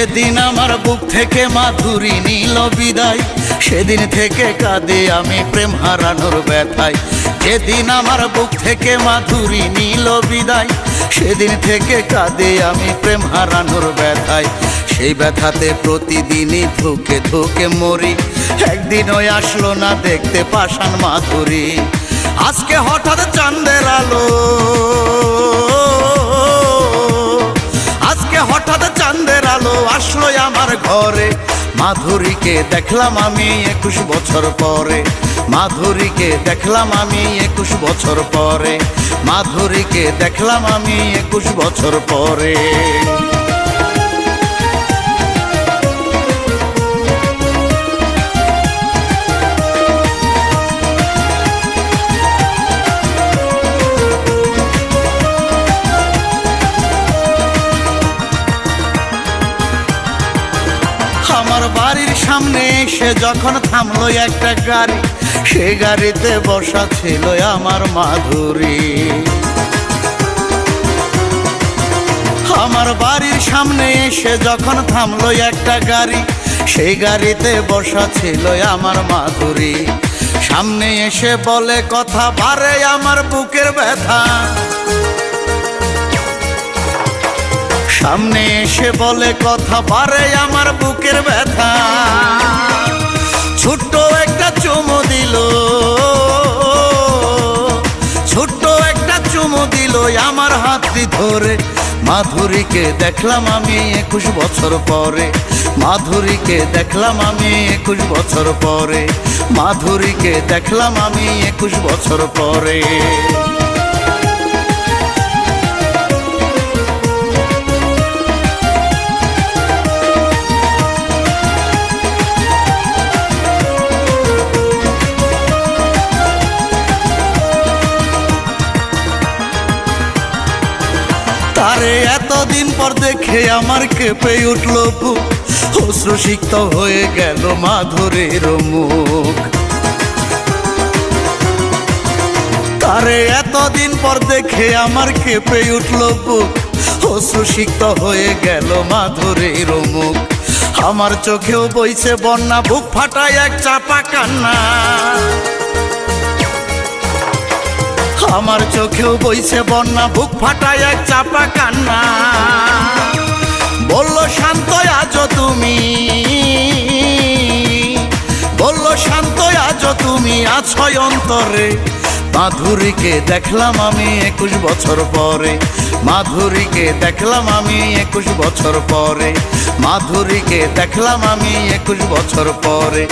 যেদিন আমার বুক থেকে মাধুরী নিল বিদায়, সেদিন থেকে কাঁদে আমি প্রেম হারানোর ব্যথায়। যেদিন আমার বুক থেকে মাধুরী নিল বিদায়, সেদিন থেকে কাঁদে আমি প্রেম হারানোর ব্যথায়। সেই ব্যথাতে প্রতিদিনই ধুকে ধুকে মরি, একদিনও আসলো না দেখতে পাষাণ মাধুরী। আজকে হঠাৎ চাঁদের আলো, আজকে হঠাৎ চাঁদের আলো আসলো আমার ঘরে। মাধুরীকে দেখলাম আমি 21 বছর পরে, মাধুরীকে দেখলাম আমি 21 বছর পরে, মাধুরীকে দেখলাম আমি 21 বছর পরে। আমার বাড়ির সামনে এসে যখন থামলো একটা গাড়ি, সে গাড়িতে বসা ছিল আমার মাধুরী। আমার বাড়ির সামনে এসে যখন থামলো একটা গাড়ি, সেই গাড়িতে বসা ছিল আমার মাধুরী। সামনে এসে বলে কথা, বারে আমার বুকের ব্যথা। সামনে এসে বলে কথা, বারে আমার বুকের ব্যথা। ছোট্ট একটা চুমু দিল, ছোট্ট একটা চুমু দিল আমার হাতটি ধরে। মাধুরীকে দেখলাম আমি 21 বছর পরে, মাধুরীকে দেখলাম আমি 21 বছর পরে, মাধুরীকে দেখলাম আমি 21 বছর পরে। তারে এতদিন পর দেখে আমার কেঁপে উঠল বুক, অশ্রুসিক্ত হয়ে গেল মাধুরীর মুখ। তারে এতদিন পর দেখে আমার কেঁপে উঠল বুক, অশ্রুসিক্ত হয়ে গেল মাধুরীর মুখ। আমার চোখেও বইছে বন্যা, বুক ফাটায় এক চাপা কান্না। আমার চোখেও বইছে বন্যা, বুক ফাটায় এক চাপা কান্না। বলল শান্ত আজো তুমি, বলল শান্ত আজো তুমি আছো অন্তরে। মাধুরীকে দেখলাম আমি 21 বছর পরে, মাধুরীকে দেখলাম আমি 21 বছর পরে, মাধুরীকে দেখলাম আমি 21 বছর পরে।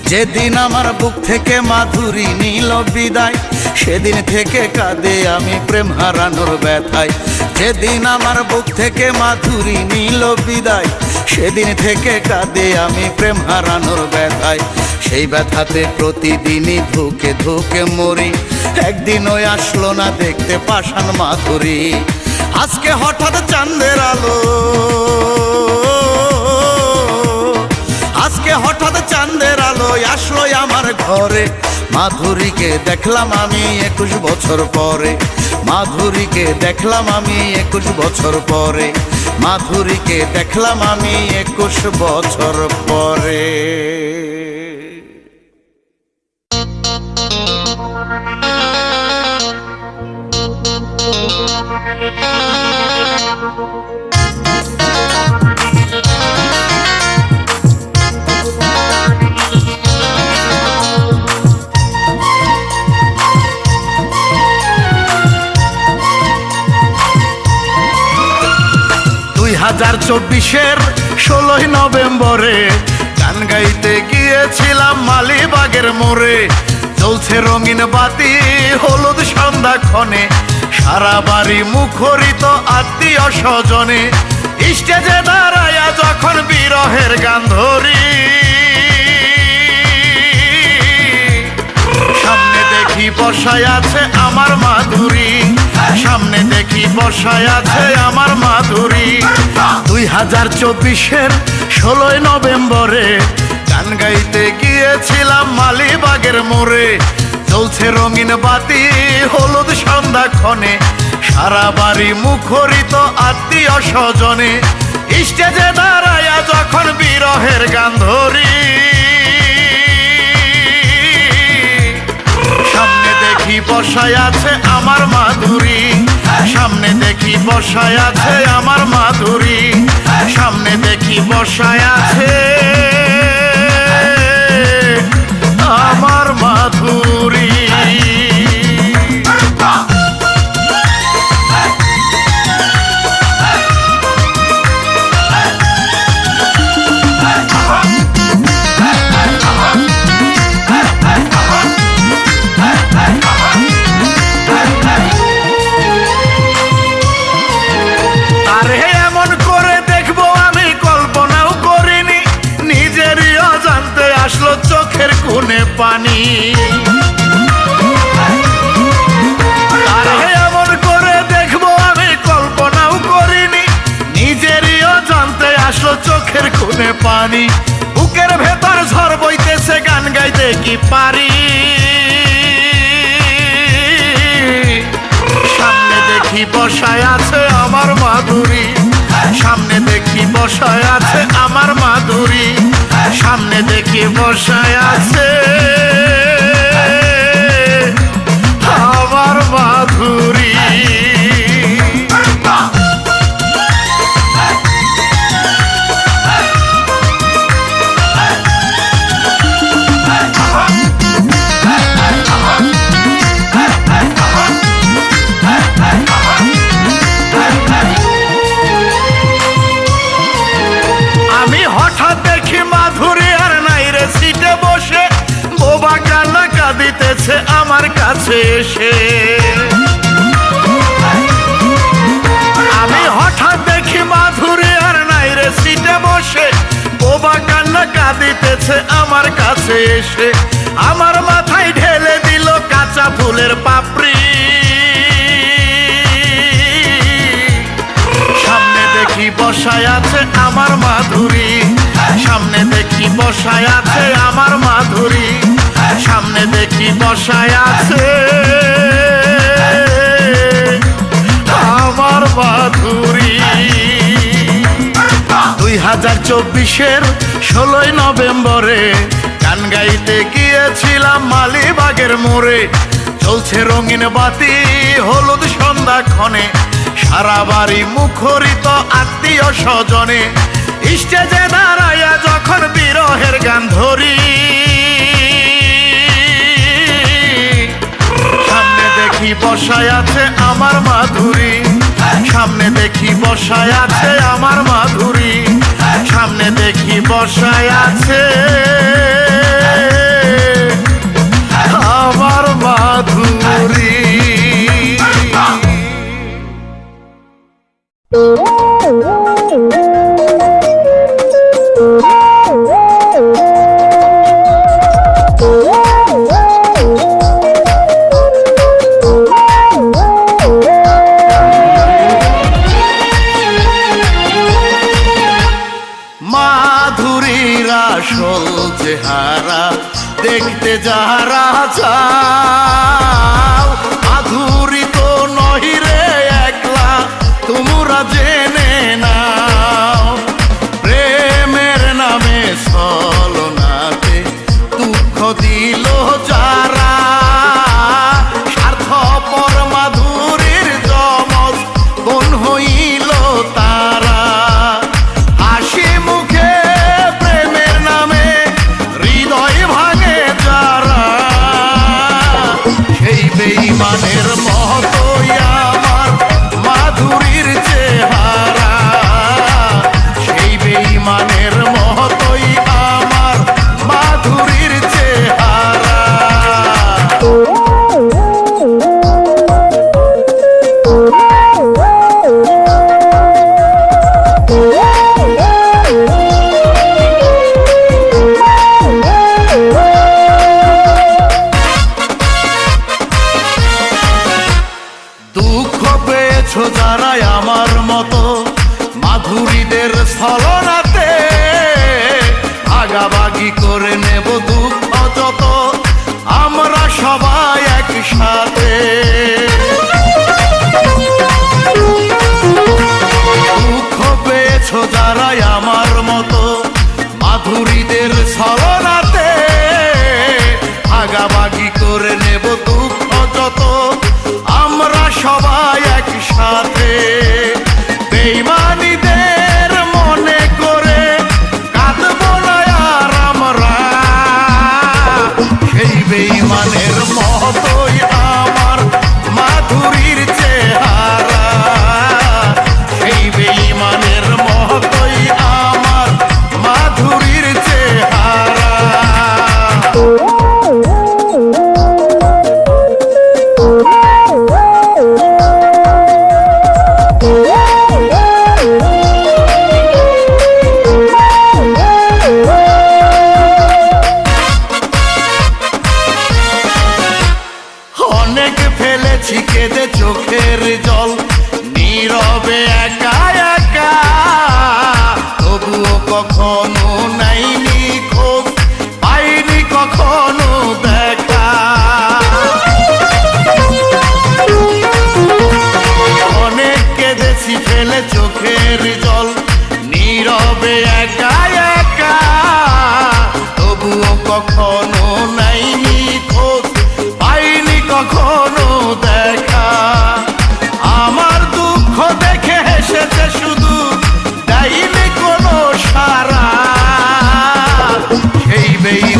যেদিন আমার বুক থেকে মাধুরী নিল বিদায়, সেদিন থেকে কাঁদে আমি প্রেম হারানোর ব্যথায়। যেদিন আমার বুক থেকে মাধুরী নিল বিদায়, সেদিন থেকে কাঁদে আমি প্রেম হারানোর ব্যথায়। সেই ব্যথাতে প্রতিদিনই ধুকে ধুকে মরি, একদিনও আসলো না দেখতে পাষাণ মাধুরী। আজকে হঠাৎ চাঁদের আলো, আজকে হঠাৎ চাঁদের আলো আসলো আমার ঘরে। মাধুরীকে দেখলাম আমি 21 বছর পরে, মাধুরীকে দেখলাম আমি 21 বছর পরে, মাধুরীকে দেখলাম আমি 21 বছর পরে। হাজার 24-এর 16 নভেম্বরে গান গাইতে গিয়েছিলাম মালিবাগের মোড়ে। জ্বলছে রঙিন বাতি, হলুদ সন্ধ্যাক্ষণে, সারা বাড়ি মুখরিত আত্মীয় স্বজনে। স্টেজে দাঁড়ায়া যখন বিরহের গান ধরি, সামনে দেখি বসায় আছে আমার মাধুরী, সামনে দেখি বসায় আছে আমার মাধুরী। 2024-এর 16 নভেম্বরে গান গাইতে গিয়েছিলাম মালিবাগের মোড়ে। জ্বলছে রঙিন বাতি, হলুদ সন্ধ্যাক্ষণে, সারা বাড়ি মুখরিত আত্মীয় স্বজনে। স্টেজে দাঁড়ায় দাঁড়াইয়া যখন বিরহের গান ধরি, সামনে দেখি বসায় আছে আমার মাধুরী, সামনে দেখি বসায় আছে আমার মাধুরী, সামনে দেখি বসায় আছে আমার মাধুরী। আসলো চোখের কোণে পানি, আরে এমন করে দেখবো আমি কল্পনাও করিনি, নিজেরই অজান্তে আসলো চোখের কোণে পানি। বুকের ভেতর ঝড় বইতেছে, গান গাইতে কি পারি, সামনে দেখি বসায় আছে আমার মাধুরী, সামনে দেখি বসায় আছে আমার মাধুরী, সামনে দেখি বসায় আছে আমার মাধুরী। আমি হঠাৎ দেখি মাধুরী আর নাই রে সিটে বসে, বোবা কান্না কাঁদিতেছে আমার কাছে এসে। আমি হঠাৎ দেখি মাধুরী আর নাই রে সিটে বসে, বোবা কান্না কাঁদিতেছে আমার কাছে এসে। আমার মাথায় ঢেলে দিল কাঁচা ফুলের পাপড়ি, সামনে দেখি বসায় আছে আমার মাধুরী, সামনে দেখি বসায় আছে আমার মাধুরী, সামনে দেখি বসায় আছে আমার মাধুরী। 2024-এর 16 নভেম্বরে গান গাইতে গিয়েছিলাম মালিবাগের মোড়ে, চলছে রঙিন বাতি হলুদ সন্ধ্যাক্ষণে, সারা বাড়ি মুখরিত আত্মীয় স্বজনে। স্টেজে দাঁড়াইয়া যখন বিরহের গান ধরি, সামনে দেখি বসায় আছে আমার মাধুরী, সামনে দেখি বসায় আছে আমার মাধুরী, সামনে দেখি বসায় আছে আমার মাধুরী। মাধুরীর আসল চেহারা দেখতে যারা চাও, মাধুরী তো নহি রে একলা, তোমরা জেনে নাও। প্রেমের নামে ছলনাতে দুঃখ দিল যারা, স্বার্থপর মাধুরীর যমজ বোন হইল তারা। হাসি মুখে প্রেমের নামে হৃদয় ভাঙে যারা, সেই বেঈমানের মতোই আমার মাধুরীর চেহারা, সেই বেঈমানের মতোই আমার মাধুরীর চেহারা। দুঃখ পেয়েছো যারা আমার মতো মাধুরীদের ছলনাতে, ভাগাভাগি করে নেব দুঃখ যত আমরা সবাই একসাথে। দুঃখ পেয়েছো যারা আমার মতো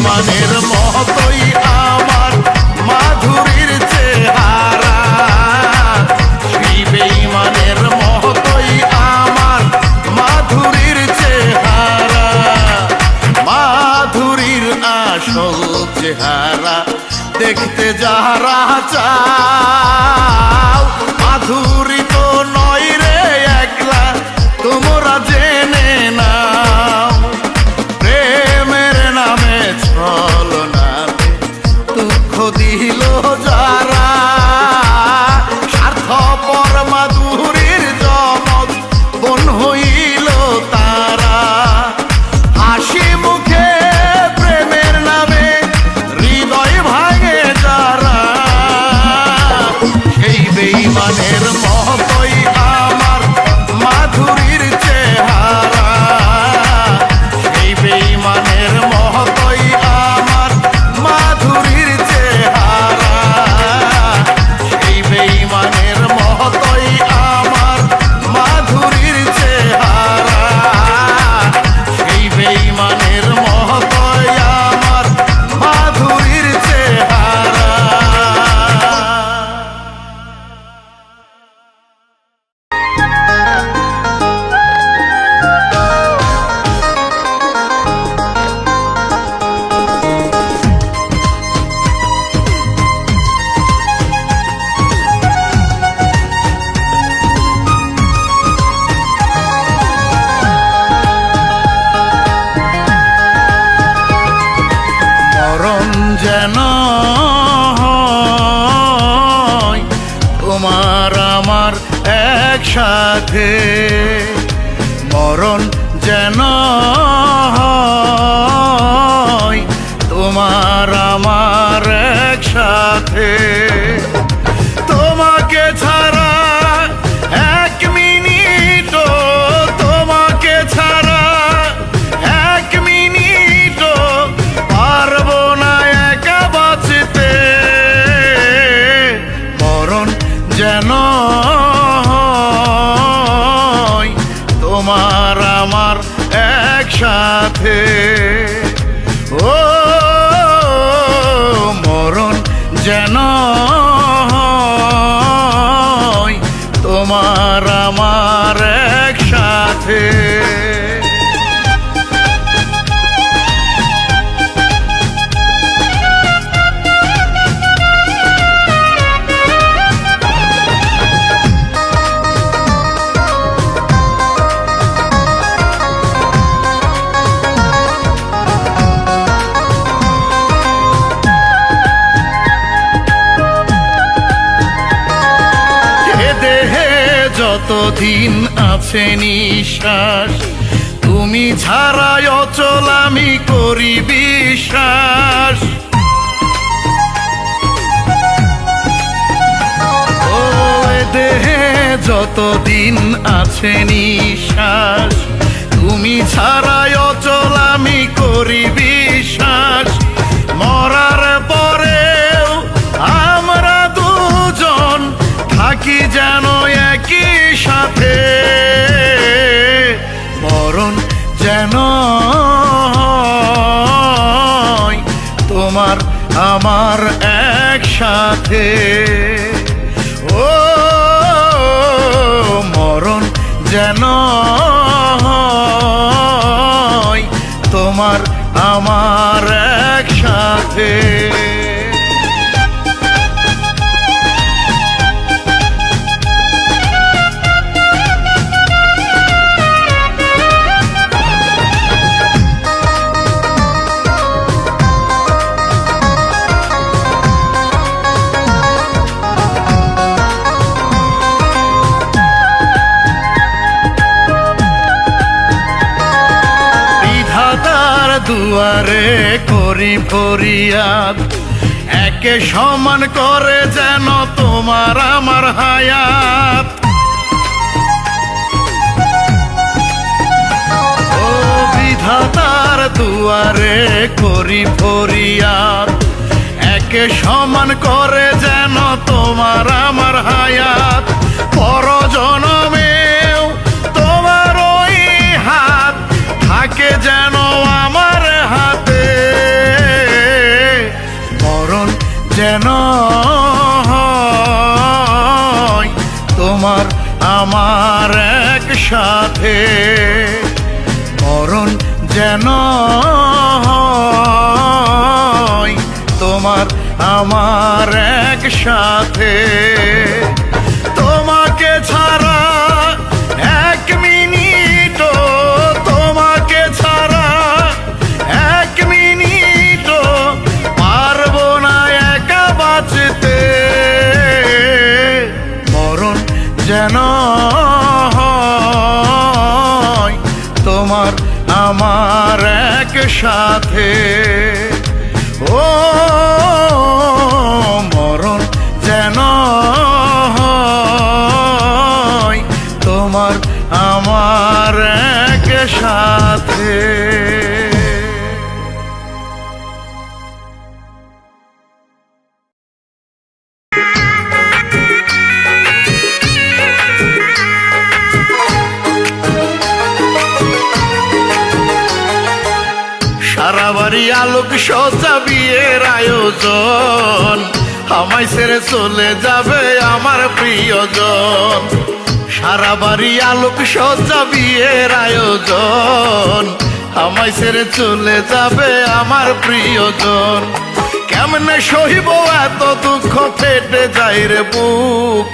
বেঈমানের মতোই আমার মাধুরীর চেহারা, সেই বেঈমানের মতোই আমার মাধুরীর চেহারা। মাধুরীর আসল চেহারা দেখতে যারা চাও, মাধুরী তো নয় রে একলা, তোমরা জেনে নাও। প্রেমের নামে ছলনাতে দুঃখ দিল যারা, স্বার্থপর মাধুরীর জমজ বোন হইল তারা। হাসি মুখে প্রেমের নামে হৃদয় ভাঙে যারা, সেই বেঈমানের মতোই আমার মাধুরীর চেহারা, সেই বেঈমানের মতোই আমার মাধুরীর চেহারা, সেই বেঈমানের মতোই আমার মাধুরীর চেহারা, সেই বেঈমানের মতোই আমার মাধুরীর চেহারা। মরণ যেন হয় তোমার আমার একসাথে, মরণ যেন হয় তোমার আমার একসাথে। তোমাকে ছাড়া এক মিনিটও, তোমাকে ছাড়া এক মিনিটও পারবো না একা বাঁচতে। মরণ যেন হয় তোমার আমার একসাথে। ও মরণ যেন হয় তোমার আমার একসাথে। যতদিন আছে নিঃশ্বাস, তুমি ছাড়াই অচল আমি করি বিশ্বাস। ও দেহে যতদিন আছে নিঃশ্বাস, তুমি ছাড়াই অচল আমি করি বিশ্বাস। মরার পরেও আমরা দুজন থাকি যেন একই সাথে। মরণ যেন হয় তোমার আমার একসাথে। ও মরণ যেন হয় তোমার আমার একসাথে। দুয়ারে করি ফরিয়াদ, একে সমান করে যেন তোমার আমার হায়াত। ও বিধাতার দুয়ারে করি ফরিয়াদ, একে সমান করে যেন তোমার আমার হায়াত। পরজনমেও তোমার ওই হাত থাকে যেন আমার হাতে। যেন হয় তোমার আমার একসাথে, মরণ যেন হয় তোমার আমার একসাথে। তোমাকে ছাড়া এক মিনিটও, তোমাকে ছাড়া এক মিনিটও পারবো না একা বাঁচতে, মরণ যেন হয় তোমার আমার একসাথে। ও মরণ যেন হয় তোমার আমার একসাথে। সারা বাড়ি আলোক সজ্জা বিয়ের আয়োজন, আমায় ছেড়ে চলে যাবে আমার প্রিয়জন। সারা বাড়ি আলোক সজ্জা বিয়ের আয়োজন, আমায় ছেড়ে চলে যাবে আমার প্রিয়জন। কেমনে সহিব এত দুঃখ, ফেটে যায় রে বুক,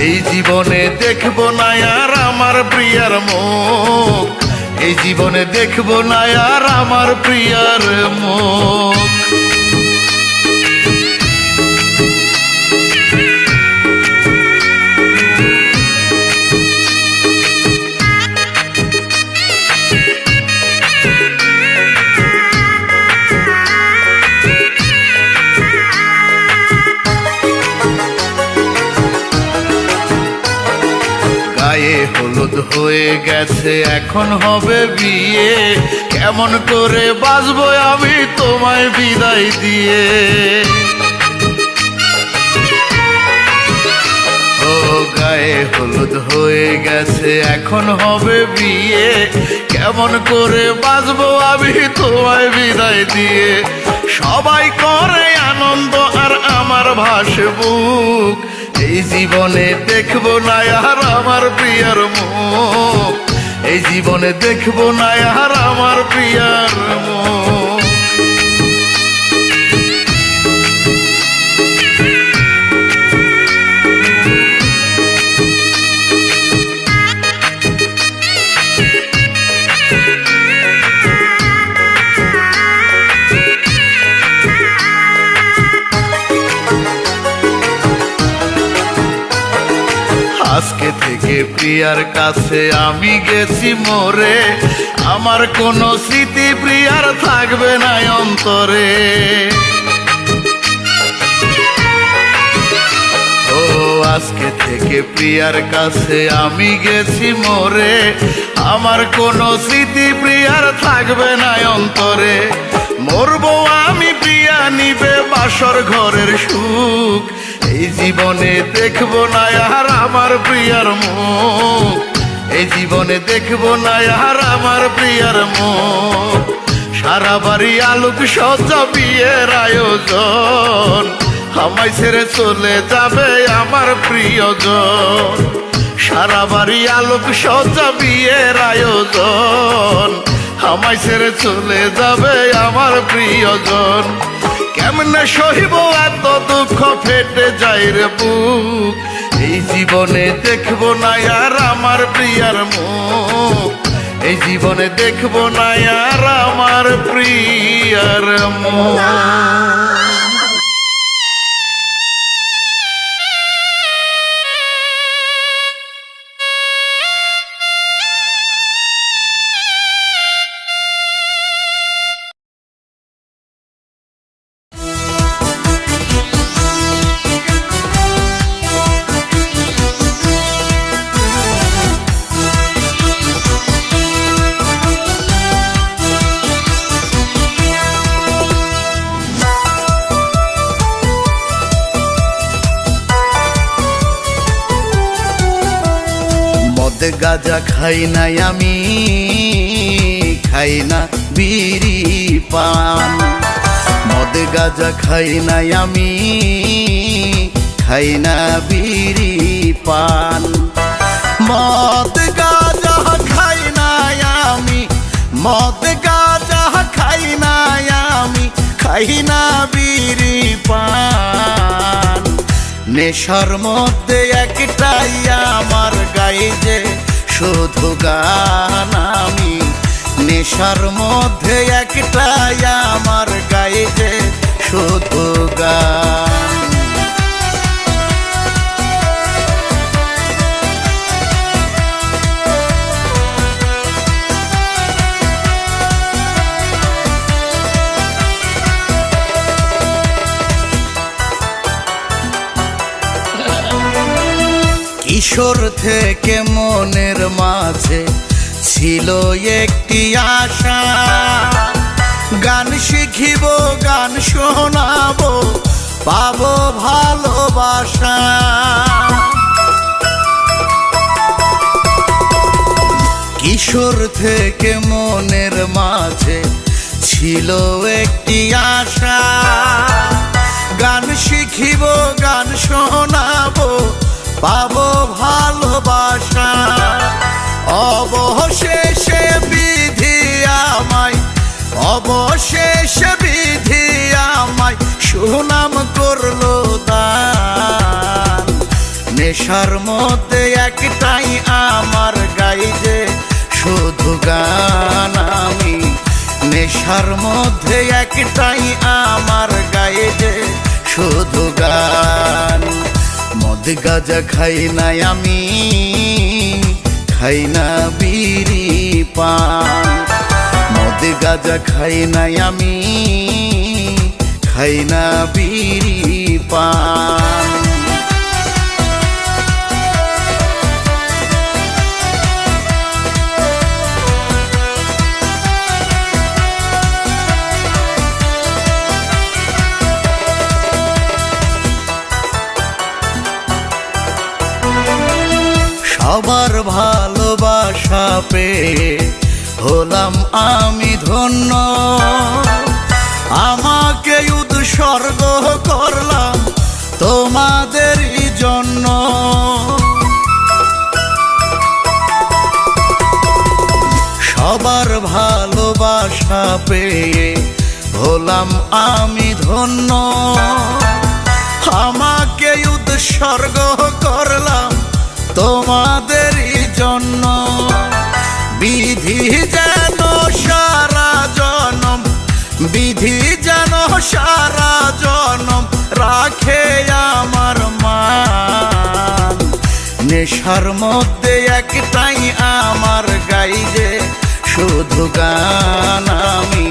এই জীবনে দেখবো না আর আমার প্রিয়ার মুখ, এই জীবনে দেখবো না আর আমার প্রিয়ার মুখ। গায়ে হলুদ হয়ে গেছে, এখন হবে বিয়ে, কেমন করে বাঁচবো আমি তোমায় বিদায় দিয়ে। ও গায়ে হলুদ হয়ে গেছে, এখন হবে বিয়ে, কেমন করে বাঁচবো আমি তোমায় বিদায় দিয়ে। সবাই করে আনন্দ আর আমার ভাসে বুক, এই জীবনে দেখবো না আর আমার প্রিয়ার মুখ, এই জীবনে দেখবো না আর আমার প্রিয়ার মুখ। আজকে থেকে প্রিয়ার কাছে আমি গেছি মরে, আমার কোনো স্মৃতি প্রিয়ার থাকবে না অন্তরে। ও আজকে থেকে প্রিয়ার কাছে আমি গেছি মরে, আমার কোনো স্মৃতি প্রিয়ার থাকবে না অন্তরে। মরবো আমি, প্রিয়া নিবে বাসর ঘরের সুখ, এই জীবনে দেখবো না আর আমার প্রিয়ার মুখ, এই জীবনে দেখবো না আর আমার প্রিয়ার মুখ। সারা বাড়ি আলোক সজ্জা বিয়ের আয়োজন, আমায় ছেড়ে চলে যাবে আমার প্রিয়জন। সারা বাড়ি আলোক সজ্জা বিয়ের আয়োজন, আমায় ছেড়ে চলে যাবে আমার প্রিয়জন। কেমনে সহিব এত দুঃখ, ফেটে যায় রে বুক, এই জীবনে দেখবো না আর আমার প্রিয়ার মুখ, এই জীবনে দেখবো না আর আমার প্রিয়ার মুখ। গাঁজা খাই নাই আমি, খাই না বিড়ি পান, মদ গাঁজা খাই নাই আমি, খাই না বিড়ি পান। মদ গাঁজা খাই নাই আমি, মদ গাঁজা খাই নাই আমি, খাই না বিড়ি পান। নেশার মধ্যে একটাই আমার গায়ে যে শুধু গান আমি, নেশার মধ্যে একটাই আমার গায়ে যে শুধু গান। কিশোর থেকে মনের মাঝে ছিল একটি আশা, গান শিখিব গান শোনাবো পাবো ভালোবাসা। কিশোর থেকে মনের মাঝে ছিল একটি আশা, গান শিখিব গান শোনাবো পাবো ভালোবাসা। অবশেষে বিধি আমায়, অবশেষে বিধি আমায় সুনাম করলো দান। নেশার মধ্যে একটাই আমার গায়ে যে শুধু গান আমি, নেশার মধ্যে একটাই আমার গায়ে যে শুধু গান। মদ গাঁজা খাই নাই আমি, খাই না বিড়ি পান। মদ গাঁজা খাই নাই আমি, খাই না বিড়ি পান। সবার ভালোবাসা পেয়ে হলাম আমি ধন্য, আমাকে উৎসর্গ করলাম তোমাদেরই জন্য। সবার ভালোবাসা পেয়ে হলাম আমি ধন্য, আমাকে উৎসর্গ করলাম তোমাদেরই জন্য। বিধি যেন সারা জনম, বিধি যেন সারা জনম রাখে আমার মান। নেশার মধ্যে একটাই আমার গায়ে যে শুধু গান আমি,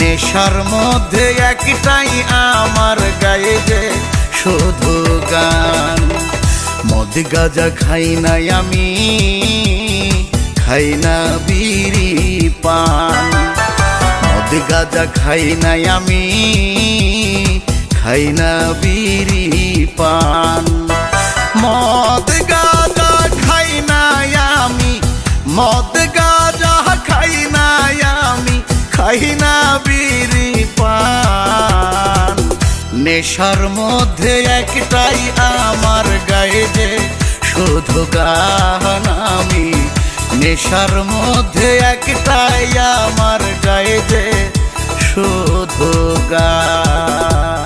নেশার মধ্যে একটাই আমার গায়ে যে শুধু গান। মদ গাঁজা খাই নাই আমি, খাই না বিড়ি পান। মদ গাঁজা খাই নাই আমি, খাই না বিড়ি পান। মদ গাঁজা খাই নাই আমি, মদ গাঁজা খাই নাই আমি, খাই না বিড়ি পান। নেশার মধ্যে একটাই আমার গায়ে যে শুধু গান আমি, নেশার মধ্যে একটাই আমার গায়ে যে শুধু গান।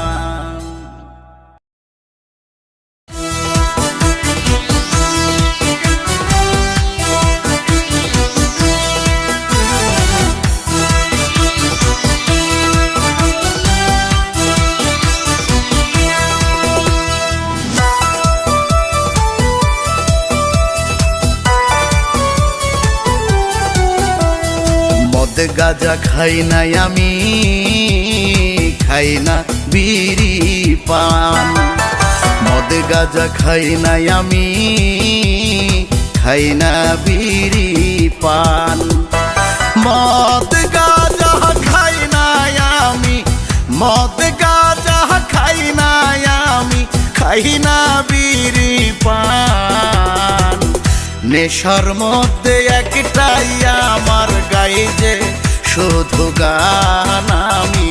মদ গাঁজা খাই নাই আমি, খাই না বিড়ি পান। মদ গাঁজা খাই নাই আমি, খাই না বিড়ি পান। মদ গাঁজা খাই নাই আমি, মদ গাঁজা খাই নাই আমি, খাই না বিড়ি পান। নেশার মধ্যে একটাই আমার গায়ে যে শুধু গান আমি,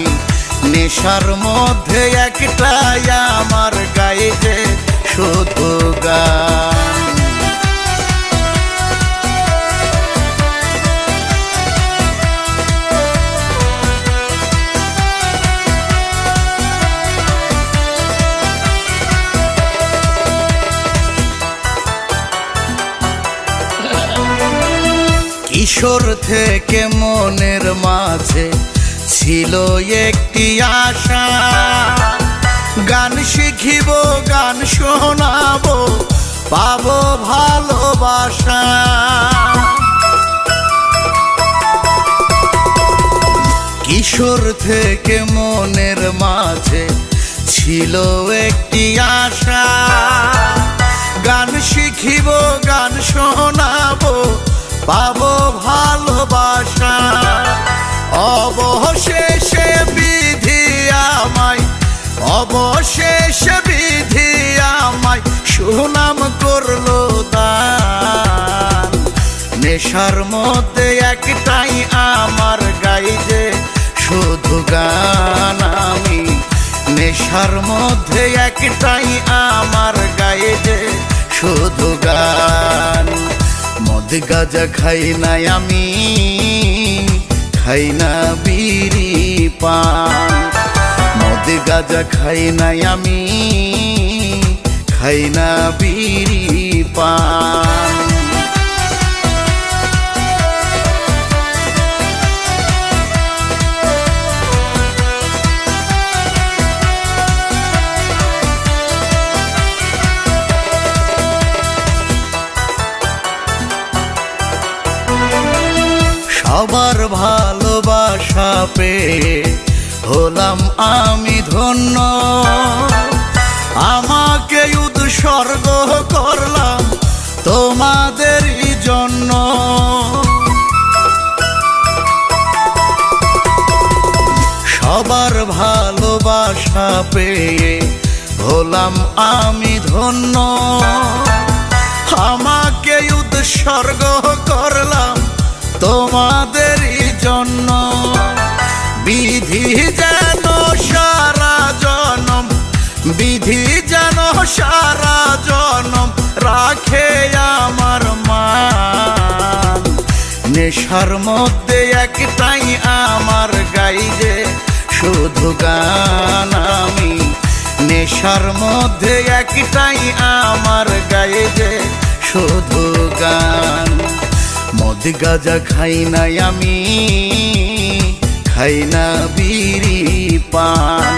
নেশার মধ্যে একটাই আমার গায়ে যে শুধু গান। কিশোর থেকে মনের মাঝে ছিল একটি আশা, গান শিখিব গান শোনাবো পাবো ভালোবাসা। কিশোর থেকে মনের মাঝে ছিল একটি আশা, গান শিখিব গান শোনাবো পাবো ভালোবাসা। অবশেষে বিধি আমায়, অবশেষে বিধি আমায় সুনাম করলো দান। নেশার মধ্যে একটাই আমার গাই যে শুধু গান আমি, নেশার মধ্যে একটাই আমার গায়ে যে শুধু গান। মদ গাঁজা খাই না আমি, খাই না বিড়ি পান। মদ গাঁজা খাই না আমি, খাই না বিড়ি পান। সবার ভালোবাসা পেয়ে হলাম আমি ধন্য, আমাকে উৎসর্গ করলাম তোমাদেরই জন্য। সবার ভালোবাসা পেয়ে হলাম আমি ধন্য, আমাকে উৎসর্গ করলাম তোমাদেরই জন্য। বিধি যেন সারা জনম, বিধি যেন সারা জনম রাখে আমার মান। নেশার মধ্যে একটাই আমার গাই যে শুধু গান আমি, নেশার মধ্যে একটাই আমার গায়ে যে শুধু গান। মদ গাঁজা খাই না আমি, খাই না বিড়ি পান।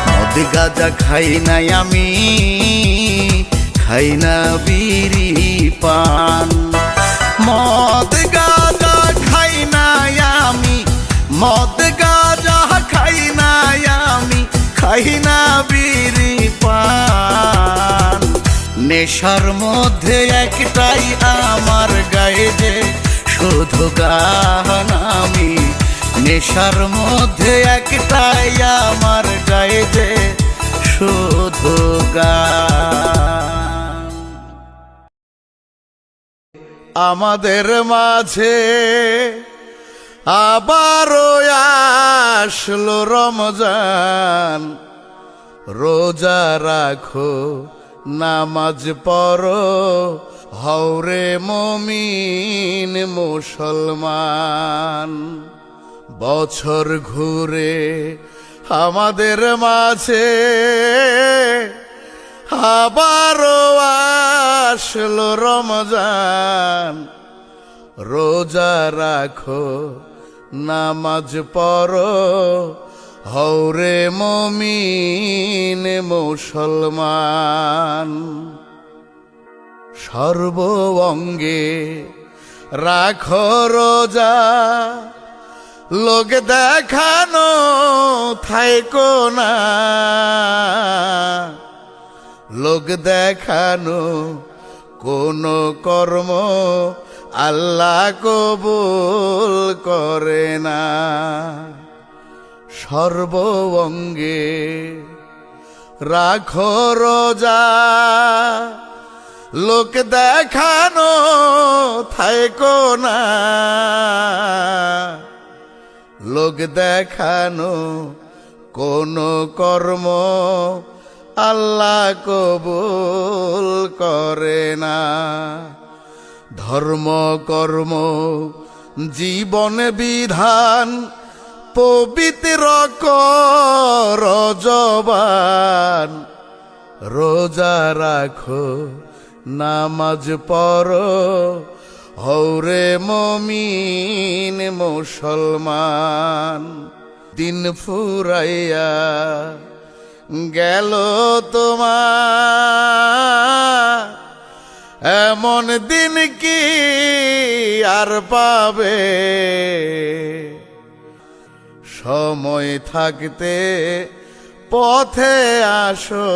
মদ গাঁজা খাই না আমি, খাই না বিড়ি পান। মদ গাঁজা খাই না আমি, মদ গাঁজা খাই না আমি, খাই না বিড়ি পান। নেশার মধ্যে একটাই আমার গায়ে যে শুধু গান আমি, নেশার মধ্যে একটাই আমার গায়ে যে শুধু গান। আমাদের মাঝে আবারও আসলো রমজান, রোজা রাখো নামাজ পড়ো হওরে মুমিন মুসলমান। বছর ঘুরে আমাদের মাঝে আবারও আসলো রমজান, রোজা রাখো নামাজ পড়ো হওরে মুমিন মুসলমান। সর্ব অঙ্গে রাখো রোজা, লোক দেখানো থাইকো না, লোক দেখানো কোন কর্ম আল্লাহ কবুল করে না। সর্ব অঙ্গে রাখো রোজা, লোক দেখানো থাইকো না, লোক দেখানো কোন কর্ম আল্লাহ কবুল করে না। ধর্ম কর্ম জীবন বিধান পবিত্র কর জবান। রোজা রাখো নামাজ পড়ো হৌরে মুমিন মুসলমান। দিন ফুরাইয়া গেল তোমার, এমন দিন কি আর পাবে। সময় থাকতে পথে আসো,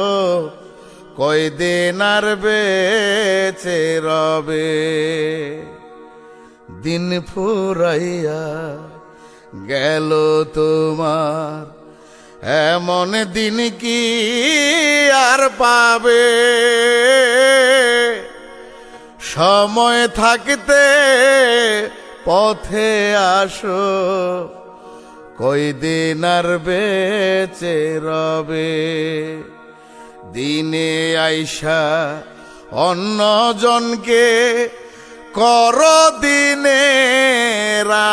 কয়দিন আর বেঁচে রবে। দিন ফুরাইয়া গেল তোমার, এমন দিন কি আর পাবে। সময় থাকতে পথে আসো, কয়দিন আর বেঁচে রবে। দিনে আইসা অন্যজনকে কর দিনে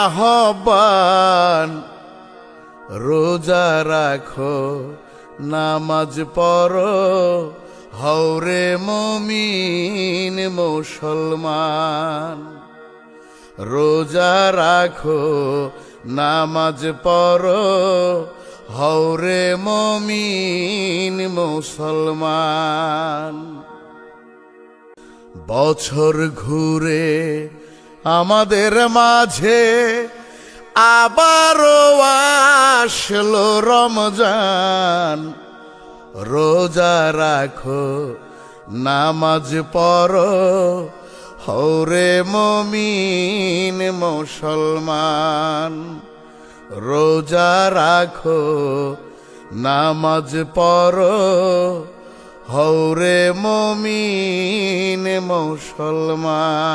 আহ্বান। রোজা রাখো নামাজ পড়ো হৌরে মুমিন মুসলমান। রোজা রাখো নামাজ পড়ো হৌরে মুমিন মুসলমান। বছর ঘুরে আমাদের মাঝে আবারও আসলো রমজান। রোজা রাখো নামাজ পড়ো হৌরে মুমিন মুসলমান। রোজা রাখো নামাজ পড়ো হৌরে মুমিন মুসলমান।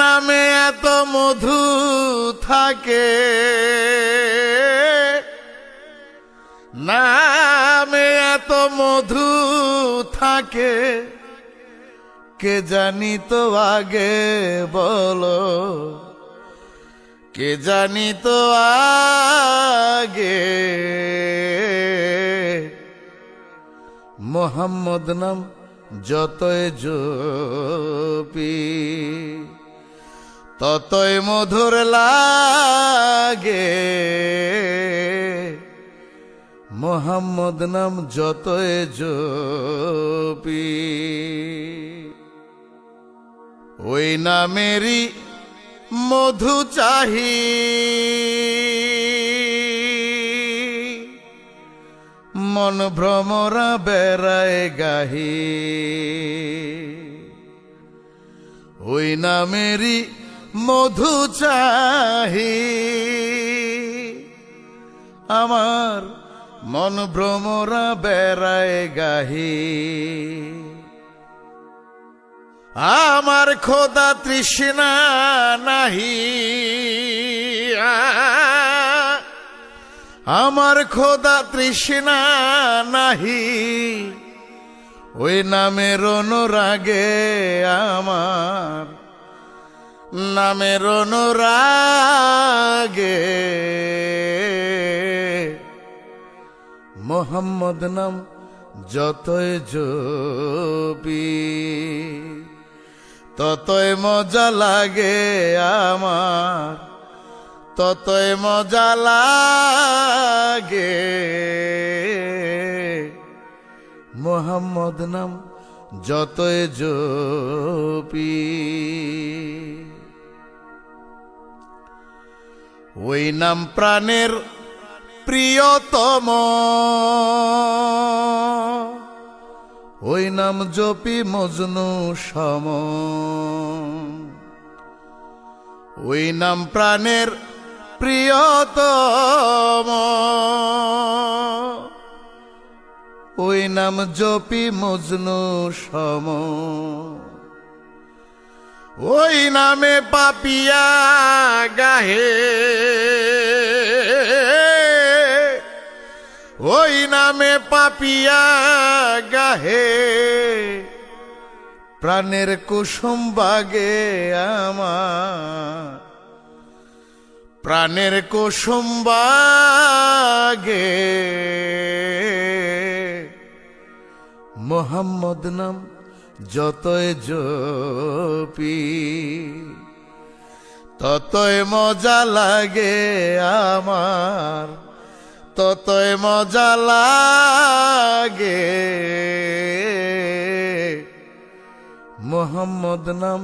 নামে এত মধু থাকে, নামে এত মধু থাকে, কে জানি তো আগে বলো, কে জানি তো আগে। মোহাম্মদ নাম যতই জপি ততই মধুর লাগে। মোহাম্মদ নাম যতই জপি ওই নামেরই মধু চাহি। মন ভ্রমরা বেড়ায় গাহি ওই নামেরই মধু চাহি। আমার মন ভ্রমরা বেড়ায় গাহি। আমার খোদা তৃষ্ণা নাহি, আমার খোদা তৃষ্ণা নাহি। ওই নামের অনুরাগে আমার নামের অনুরাগে। মোহাম্মদ নাম যতই জপি ততই মজা লাগে আমার, ততই মজা লাগে। মোহাম্মদ নাম যতই জপি ওই নাম প্রাণের প্রিয়তম। ওই নাম জপি মজনু সম। ওই নাম প্রাণের প্রিয়তম। ওই নাম জপি মজনু সম। ওই নামে পাপিয়া গাহে, ওই নামে পাপিয়া গাহে, প্রাণের কুসুম বাগে আমার, প্রাণের কুসুম বাগে। মোহাম্মদ নাম যতই জপি ততই মজা লাগে আমার, ততই মজা লাগে। মোহাম্মদ নাম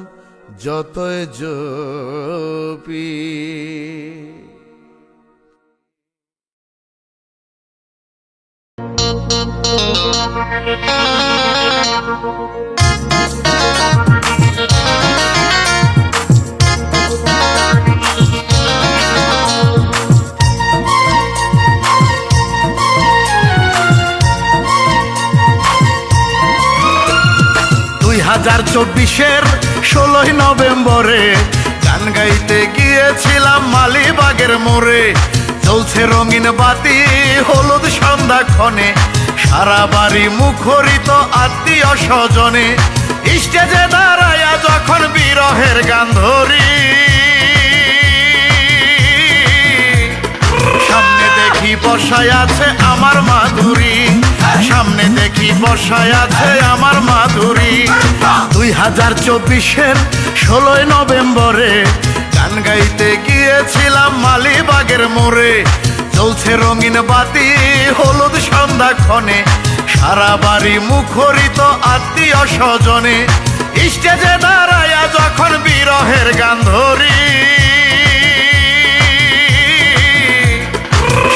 যতই জপি। হাজার ২৪-এর ১৬ই নভেম্বরে গান গাইতে গিয়েছিলাম মালিবাগের মোড়ে। চলছে রঙিন বাতি হলুদ সন্ধ্যাক্ষণে, সারা বাড়ি মুখরিত আত্মীয় স্বজনে। স্টেজে দাঁড়াইয়া যখন বিরহের গান ধরি, সামনে দেখি বসায় আছে আমার মাধুরী, সামনে দেখি বসায় আছে আমার মাধুরী। ২০২৪-এর ১৬ই নভেম্বরে গান গাইতে গিয়েছিলাম মালিবাগের মোড়ে। চলছে রঙিন বাতি হলুদ সন্ধ্যাক্ষণে, সারা বাড়ি মুখরিত আত্মীয় স্বজনে। স্টেজে দাঁড়াইয়া যখন বিরহের গান ধরি,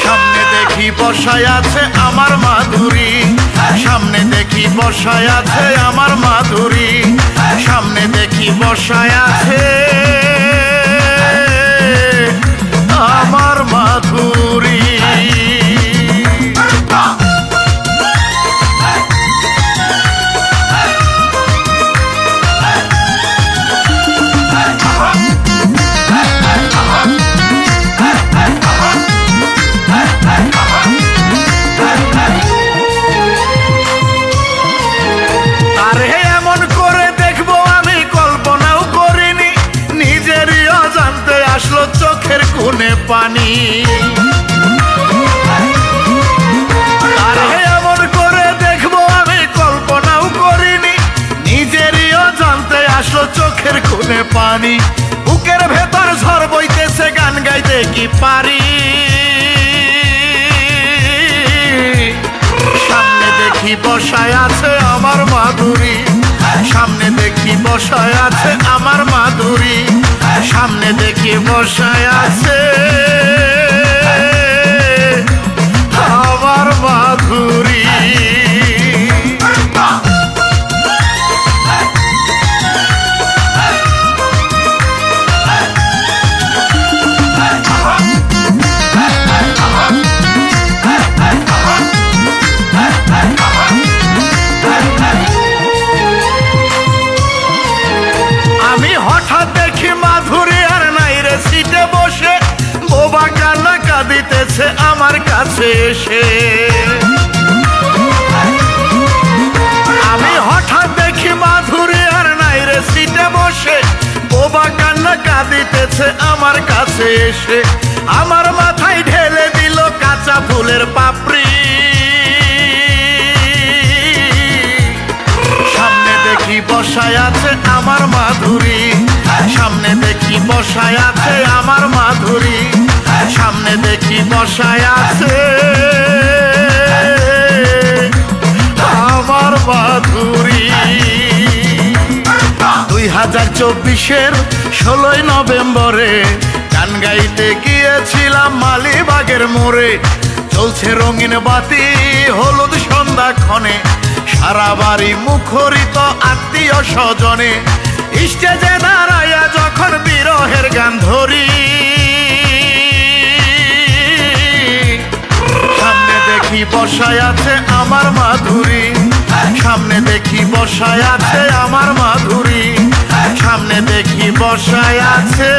সামনে দেখি বসায় আছে আমার মাধুরী, সামনে দেখি বসায় আছে আমার মাধুরী, সামনে দেখি বসায় আছে আমার মাধুরী। চোখের কোণে পানি, আরে এমন করে দেখবো আমি কল্পনাও করিনি। নিজেরইও জানতে আসলো চোখের কোণে পানি, বুকের ভেতর ঝড় বইতেছে গান গাইতে কি পারি। সামনে দেখি বসায় আছে আমার মাধুরী, সামনে দেখি বসায় আছে আমার মাধুরী, সামনে দেখি বসায় আছে আমার মাধুরী। আমি হঠাৎ দেখি মাধুরী আর নাই রে সিটে বসে, বোবা কান্না কাঁদিতেছে আমার কাছে এসে। আমি হঠাৎ দেখি মাধুরী আর নাই রে সিটে বসে, বোবা কান্না কাঁদিতেছে আমার কাছে এসে। আমার মাথায় ঢেলে দিল কাঁচা ফুলের পাপড়ি, সামনে দেখি বসায় আছে আমার মাধুরী, সামনে দেখি বসায় আছে আমার মাধুরী, সামনে দেখি বসায় আছে আমার মাধুরী। ২০২৪-এর ১৬ই নভেম্বরে গান গাইতে গিয়েছিলাম মালিবাগের মোড়ে। চলছে রঙিন বাতি হলুদ সন্ধ্যাক্ষণে, সারা বাড়ি মুখরিত আত্মীয় স্বজনে। স্টেজে দাঁড়াইয়া যখন বিরহের গান ধরি, সামনে দেখি বসায় আছে আমার মাধুরী, সামনে দেখি বসায় আছে আমার মাধুরী, সামনে দেখি বসায় আছে